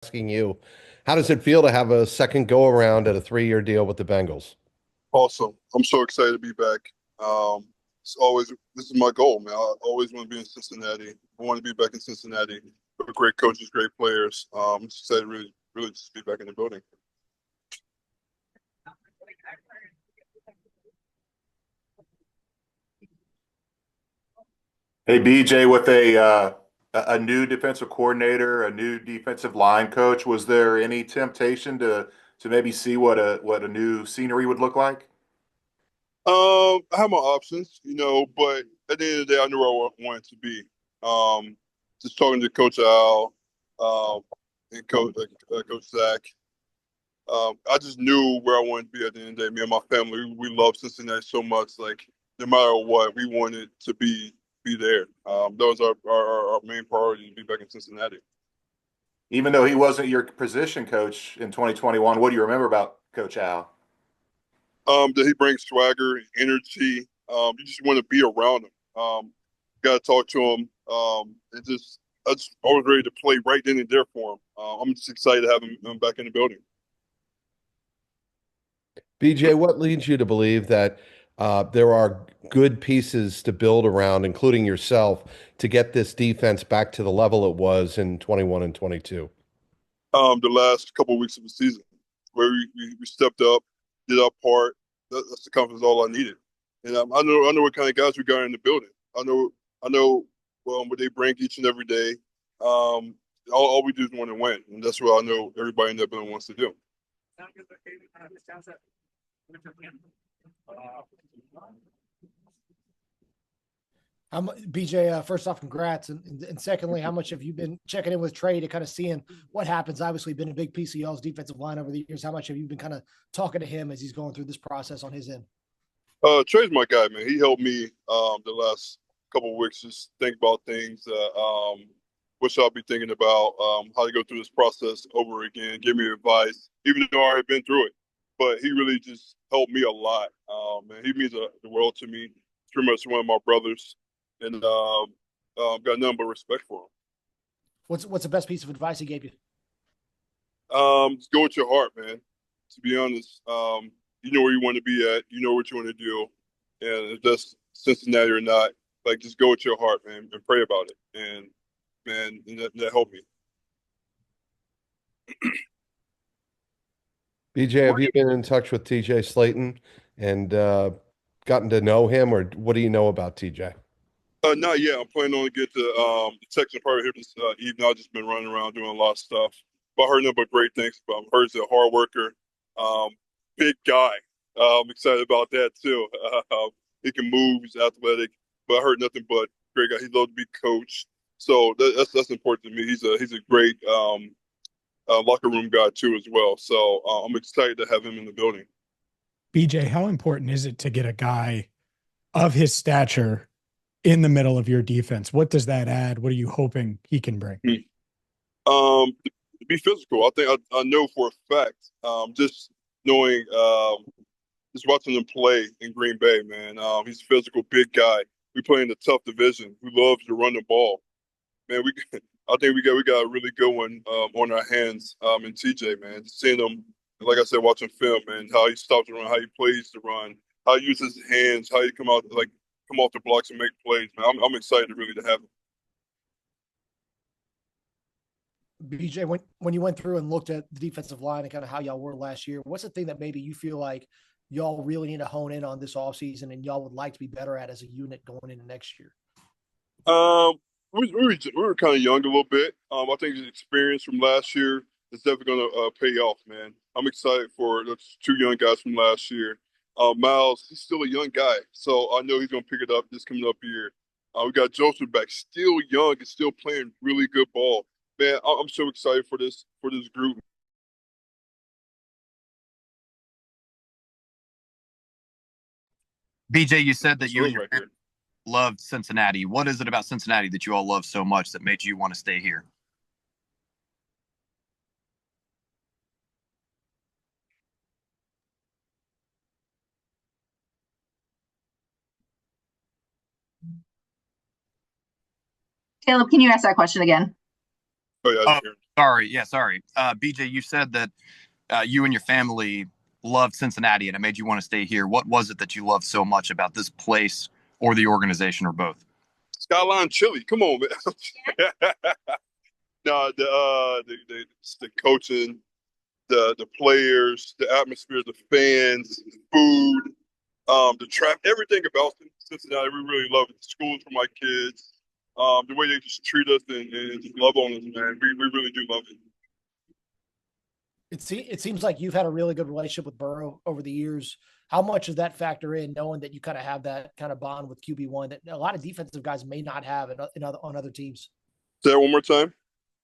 asking you, how does it feel to have a second go around at a 3-year deal with the Bengals? Awesome. I'm so excited to be back. It's always this is my goal, man. I always want to be in Cincinnati. I want to be back in Cincinnati with great coaches, great players. I'm just excited, really, just to be back in the building. Hey BJ, with a new defensive coordinator, a new defensive line coach, was there any temptation to maybe see what a new scenery would look like? I have my options, but at the end of the day, I knew where I wanted to be. Um, just talking to Coach Al, um, and Coach Zach. I just knew where I wanted to be at the end of the day. Me and my family, we love Cincinnati so much. Like no matter what, we wanted to be there. Those are our main priority to be back in Cincinnati. Even though he wasn't your position coach in 2021, what do you remember about Coach Al? That he brings swagger and energy. You just want to be around him. Got to talk to him. And just I was ready to play right then and there for him. I'm just excited to have him back in the building. BJ, what leads you to believe that there are good pieces to build around, including yourself, to get this defense back to the level it was in 21 and 22? The last couple of weeks of the season, where we stepped up, did our part. That's the confidence all I needed. And I know what kind of guys we got in the building. I know what they bring each and every day. All we do is want to win, and that's what I know everybody in that building wants to do. BJ, first off, congrats. And secondly, how much have you been checking in with Trey to kind of seeing what happens? Obviously, been a big piece of y'all's defensive line over the years. How much have you been kind of talking to him as he's going through this process on his end? Trey's my guy, man. He helped me the last couple of weeks just think about things which I'll be thinking about, how to go through this process over again, give me advice, even though I already been through it. But he really just helped me a lot. And he means the world to me. He's pretty much one of my brothers, and got nothing but respect for him. What's the best piece of advice he gave you? Just go with your heart, man. To be honest, you know where you want to be at. You know what you want to do, and if that's Cincinnati or not, like just go with your heart, man, and pray about it. And man, that helped me. BJ, have you been in touch with TJ Slayton and gotten to know him, or what do you know about TJ? Not yet. I'm planning on to get to the Texan part here this evening. I've just been running around doing a lot of stuff. But I heard nothing but great things about him. Heard he's a hard worker, um, big guy. I'm excited about that too. He can move. He's athletic. But I heard nothing but great guy. He loves to be coached. So that's important to me. He's a great locker room guy too as well. So I'm excited to have him in the building. BJ, how important is it to get a guy of his stature in the middle of your defense? What does that add? What are you hoping he can bring? To be physical. I think I know for a fact. Just knowing, just watching him play in Green Bay, man. He's a physical, big guy. We play in a tough division. Who loves to run the ball, man. I think we got a really good one on our hands in TJ, man. Just seeing him, like I said, watching film, man, how he stops to run, how he plays to run, how he uses his hands, how he come off the blocks and make plays, man. I'm excited really to have him. BJ, when you went through and looked at the defensive line and kind of how y'all were last year, what's the thing that maybe you feel like y'all really need to hone in on this offseason and y'all would like to be better at as a unit going into next year? Um, we were kind of young a little bit. I think the experience from last year is definitely going to pay off, man. I'm excited for those two young guys from last year. Miles, he's still a young guy, so I know he's going to pick it up this coming up year. We got Joseph back, still young and still playing really good ball. Man, I'm so excited for this group. BJ, you said that you and your Right here. loved Cincinnati. What is it about Cincinnati that you all love so much that made you want to stay here? Caleb, can you ask that question again? Oh yeah, Oh, Jaron. sorry. Yeah, sorry. BJ, you said that you and your family loved Cincinnati and it made you want to stay here. What was it that you loved so much about this place or the organization or both? Skyline Chili. Come on, man. No, the coaching, the players, the atmosphere, the fans, the food, the traffic, everything about Cincinnati. We really love it. The schools for my kids, the way they just treat us and just love on us, man. We really do love it. It seems like you've had a really good relationship with Burrow over the years. How much does that factor in, knowing that you kind of have that kind of bond with QB1 that a lot of defensive guys may not have on other teams? Say that one more time.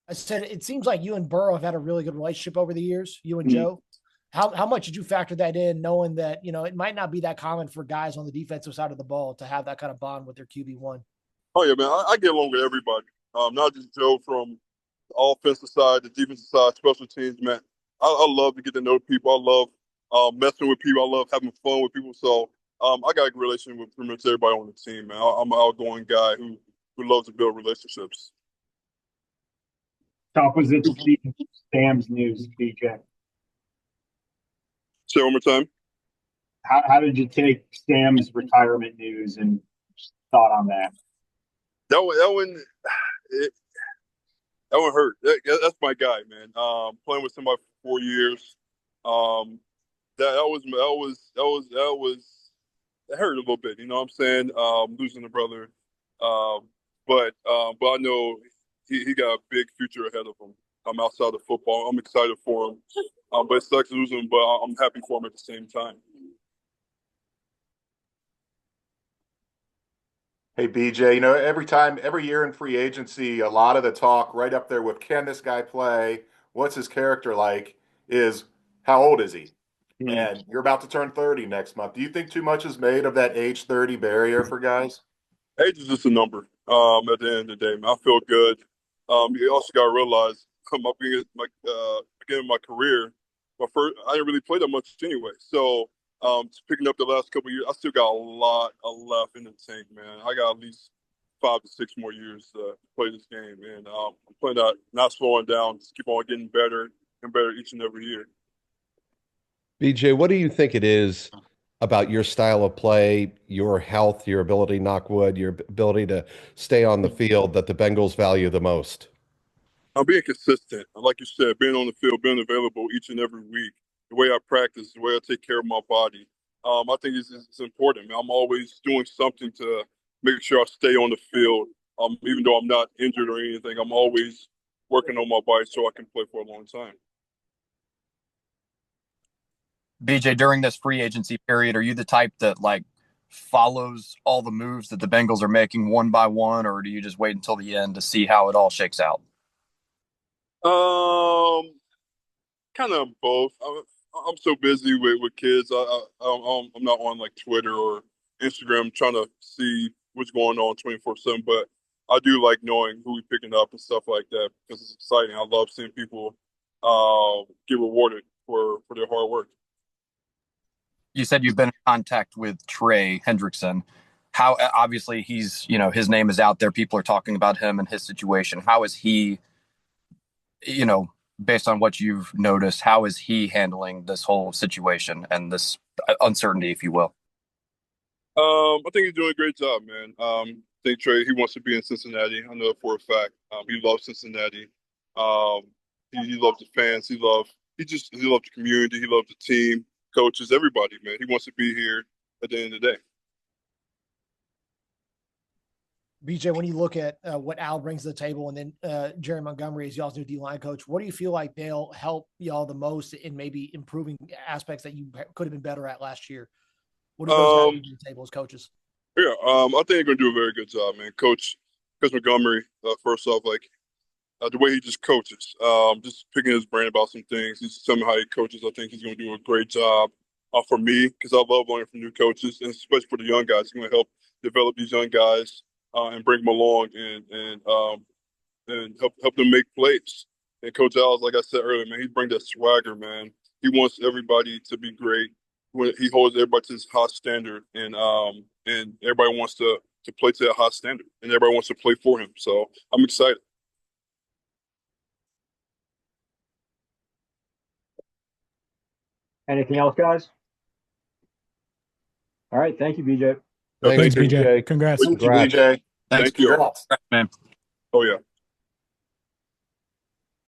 I said it seems like you and Burrow have had a really good relationship over the years. You and Mhm. Joe. How much did you factor that in, knowing that it might not be that common for guys on the defensive side of the ball to have that kind of bond with their QB1? Oh yeah, man. I get along with everybody. Not just Joe from the offensive side, the defensive side, special teams, man. I love to get to know people. I love messing with people. I love having fun with people. So I got a good relationship with pretty much everybody on the team, man. I'm an outgoing guy who loves to build relationships. Tough was it to see Sam's news, BJ? Say it one more time. How did you take Sam's retirement news and thought on that? That one, it, that one hurt. That's my guy, man. Playing with somebody for 4 years, um, that was it hurt a little bit. You know what I'm saying? Losing a brother, um, but I know he got a big future ahead of him. I'm outside of football. I'm excited for him. But it sucks losing him, but I'm happy for him at the same time. Hey, BJ, every year in free agency, a lot of the talk right up there with can this guy play? What's his character like? Is how old is he? Hmm. And you're about to turn 30 next month. Do you think too much is made of that age 30 barrier for guys? Age is just a number. At the end of the day, man, I feel good. You also got to realize beginning of my career, I didn't really play that much anyway. So picking up the last couple of years, I still got a lot left in the tank, man. I got at least 5 to 6 more years to play this game, and I'm playing out, not slowing down, just keep on getting better and better each and every year. BJ, what do you think it is about your style of play, your health, your ability, knock wood, your ability to stay on the field that the Bengals value the most? I'm being consistent. Like you said, being on the field, being available each and every week, the way I practice, the way I take care of my body. I think it's important. I'm always doing something to make sure I stay on the field. Even though I'm not injured or anything, I'm always working on my body so I can play for a long time. BJ, during this free agency period, are you the type that follows all the moves that the Bengals are making one by one, or do you just wait until the end to see how it all shakes out? Um, Kind of both. I'm so busy with kids. I'm not on like Twitter or Instagram trying to see what's going on 24/7. But I do like knowing who we picking up and stuff like that because it's exciting. I love seeing people get rewarded for their hard work. You said you've been in contact with Trey Hendrickson. How obviously he's, his name is out there. People are talking about him and his situation. How is he, you know, based on what you've noticed, how is he handling this whole situation and this uncertainty, if you will? I think he's doing a great job, man. I think Trey, he wants to be in Cincinnati. I know it for a fact. He loves Cincinnati. Um, he loves the fans. He loves the community. He loves the team, coaches, everybody, man. He wants to be here at the end of the day. BJ, when you look at what Al brings to the table, and then Jerry Montgomery is y'all's new D line coach, what do you feel like they'll help y'all the most in maybe improving aspects that you could have been better at last year? What do those guys bring to the table as coaches? Yeah, I think they're going to do a very good job, man. Coach Montgomery, first off, the way he just coaches, just picking his brain about some things. He's telling me how he coaches. I think he's going to do a great job for me because I love learning from new coaches, and especially for the young guys. He's going to help develop these young guys and bring them along and help them make plays. And Coach Al's, like I said earlier, man, he brings that swagger, man. He wants everybody to be great. When he holds everybody to his high standard, and everybody wants to play to that high standard, and everybody wants to play for him. So I'm excited. Anything else, guys? All right. Thank you, BJ. Thanks, Thanks, BJ. BJ. Congrats. Thank you, Congrats. BJ. Thanks. Thank you. Congrats. Man. Oh yeah.